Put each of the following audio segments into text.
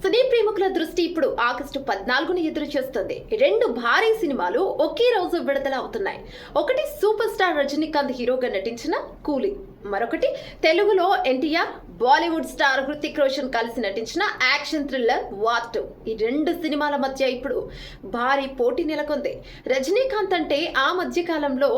సినీ ప్రేమికుల దృష్టి ఇప్పుడు ఆగస్టు 14ని ఎదురు చేస్తుంది. రెండు భారీ సినిమాలు ఒకే రోజు విడుదల అవుతున్నాయి. ఒకటి సూపర్ స్టార్ రజనీకాంత్ హీరోగా నటించిన కూలీ, మరొకటి తెలుగులో ఎన్టీఆర్, బాలీవుడ్ స్టార్ హృతిక్ రోషన్ కలిసి నటించిన యాక్షన్ థ్రిల్లర్ వార్ 2. ఈ రెండు సినిమాల మధ్య ఇప్పుడు భారీ పోటీ నెలకొంది. రజనీకాంత్ అంటే ఆ మధ్య కాలంలో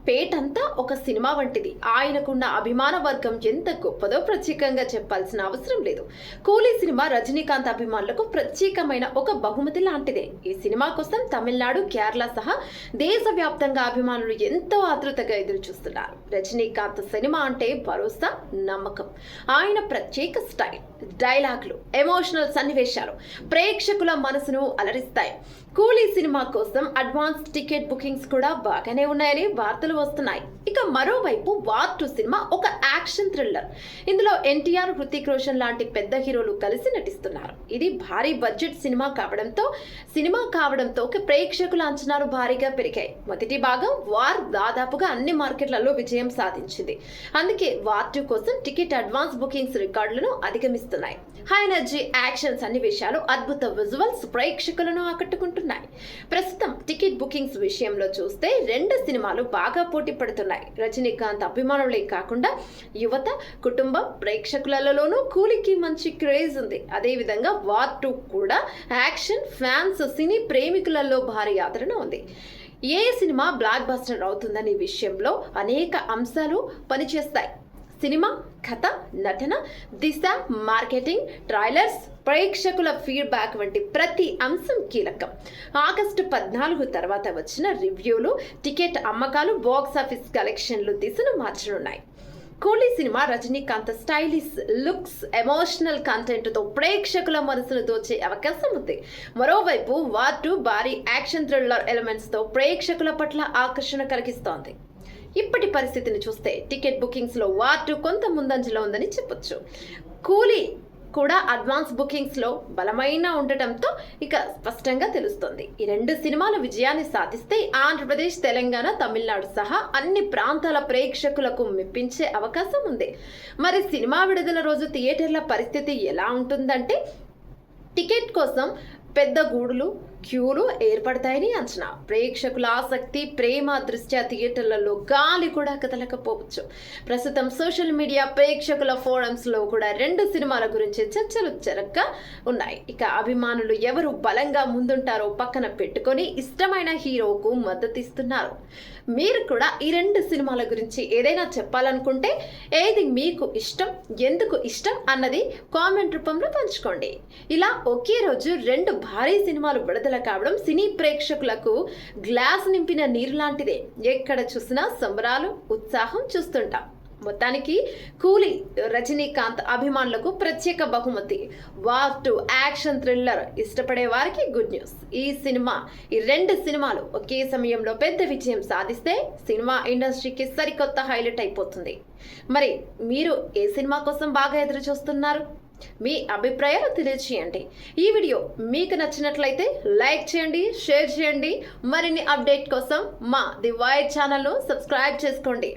పేటంతా ఒక సినిమా వంటిది. ఆయనకున్న అభిమాన వర్గం ఎంత గొప్పదో ప్రత్యేకంగా చెప్పాల్సిన అవసరం లేదు. కూలీ సినిమా రజనీకాంత్ అభిమానులకు ప్రత్యేకమైన ఒక బహుమతి లాంటిదే. ఈ సినిమా కోసం తమిళనాడు, కేరళ సహా దేశవ్యాప్తంగా అభిమానులు ఎంతో ఆతృతగా ఎదురు చూస్తున్నారు. రజనీకాంత్ సినిమా అంటే భరోసా, నమ్మకం. ఆయన ప్రత్యేక స్టైల్, డైలాగులు, ఎమోషనల్ సన్నివేశాలు ప్రేక్షకుల మనసును అలరిస్తాయి. కూలీ సినిమా కోసం అడ్వాన్స్ టికెట్ బుకింగ్స్ కూడా బాగానే ఉన్నాయని వార్తలు వస్తున్నాయి. ఇక మరోవైపు వార్ 2 సినిమా ఒక యాక్షన్ థ్రిల్లర్. ఇందులో ఎన్టీఆర్, హృతిక్ రోషన్ లాంటి పెద్ద హీరోలు కలిసి నటిస్తున్నారు. ఇది భారీ బడ్జెట్ సినిమా కావడంతో ప్రేక్షకుల అంచనాలు భారీగా పెరిగాయి. మొదటి భాగం వార్ దాదాపుగా అన్ని మార్కెట్లలో విజయం సాధించింది. అందుకే వార్ 2 కోసం టికెట్ అడ్వాన్స్ బుకింగ్స్ రికార్డులను అధిగమిస్తున్నాయి. హై ఎనర్జీ యాక్షన్ సన్నివేశాలు, అద్భుత విజువల్స్ ప్రేక్షకులను ఆకట్టుకుంటున్నాయి. ప్రస్తుతం టికెట్ బుకింగ్స్ విషయంలో చూస్తే రెండు సినిమాలు బాగా పోటీ పడుతున్నాయి. రజనీకాంత్ అభిమానులే కాకుండా యువత, కుటుంబం ప్రేక్షకులలోనూ కూలీకి మంచి క్రేజ్ ఉంది. అదేవిధంగా వార్ 2 కూడా యాక్షన్ ఫ్యాన్స్, సినీ ప్రేమికులలో భారీ ఆదరణ ఉంది. ఏ సినిమా బ్లాక్ బస్టర్ అవుతుందనే విషయంలో అనేక అంశాలు పనిచేస్తాయి. సినిమా కథ, నటన, దిశ, మార్కెటింగ్, ట్రైలర్స్, ప్రేక్షకుల ఫీడ్బ్యాక్ వంటి ప్రతి అంశం కీలకం. ఆగస్టు 14 తర్వాత వచ్చిన రివ్యూలు, టికెట్ అమ్మకాలు, బాక్సాఫీస్ కలెక్షన్లు దిశను మార్చనున్నాయి. కూలీ సినిమా రజనీకాంత్ స్టైలిష్ లుక్స్, ఎమోషనల్ కంటెంట్తో ప్రేక్షకుల మనసును దోచే అవకాశం ఉంది. మరోవైపు వార్ 2 భారీ యాక్షన్ థ్రిల్లర్ ఎలిమెంట్స్తో ప్రేక్షకుల పట్ల ఆకర్షణ కలిగిస్తోంది. ఇప్పటి పరిస్థితిని చూస్తే టికెట్ బుకింగ్స్లో వార్ 2 కొంత ముందంజలో ఉందని చెప్పొచ్చు. కూలీ కూడా అడ్వాన్స్ బుకింగ్స్లో బలమైన ఉండటంతో ఇక స్పష్టంగా తెలుస్తోంది. ఈ రెండు సినిమాల విజయాన్ని సాధిస్తే ఆంధ్రప్రదేశ్, తెలంగాణ, తమిళనాడు సహా అన్ని ప్రాంతాల ప్రేక్షకులకు మెప్పించే అవకాశం ఉంది. మరి సినిమా విడుదల రోజు థియేటర్ల పరిస్థితి ఎలా ఉంటుందంటే, టికెట్ కోసం పెద్ద గూడులు, క్యూలు ఏర్పడతాయని అంచనా. ప్రేక్షకుల ఆసక్తి, ప్రేమ దృష్ట్యా థియేటర్లలో గాలి కూడా కదలకపోవచ్చు. ప్రస్తుతం సోషల్ మీడియా, ప్రేక్షకుల ఫోరమ్స్లో కూడా రెండు సినిమాల గురించి చర్చలు జరగ్గా ఉన్నాయి. ఇక అభిమానులు ఎవరు బలంగా ముందుంటారో పక్కన పెట్టుకొని ఇష్టమైన హీరోకు మద్దతిస్తున్నారు. మీరు కూడా ఈ రెండు సినిమాల గురించి ఏదైనా చెప్పాలనుకుంటే ఏది మీకు ఇష్టం, ఎందుకు ఇష్టం అన్నది కామెంట్ రూపంలో పంచుకోండి. ఇలా ఒకే రోజు రెండు భారీ సినిమాలు విడుదల కావడం సినీ ప్రేక్షకులకు గ్లాస్ నింపిన నీరు లాంటిదే. ఎక్కడ చూసినా సంబరాలు, ఉత్సాహం చూస్తుంటాం. మొత్తానికి కూలీ రజనీకాంత్ అభిమానులకు ప్రత్యేక బహుమతి. వార్ 2 యాక్షన్ థ్రిల్లర్ ఇష్టపడే వారికి గుడ్ న్యూస్. ఈ రెండు సినిమాలు ఒకే సమయంలో పెద్ద విజయం సాధిస్తే సినిమా ఇండస్ట్రీకి సరికొత్త హైలైట్ అయిపోతుంది. మరి మీరు ఏ సినిమా కోసం బాగా ఎదురు చూస్తున్నారు? మీ అభిప్రాయాలు తెలియజేయండి. ఈ వీడియో మీకు నచ్చినట్లయితే లైక్ చేయండి, షేర్ చేయండి. మరిన్ని అప్డేట్ కోసం మా ది వైర్ ఛానల్ను సబ్స్క్రైబ్ చేసుకోండి.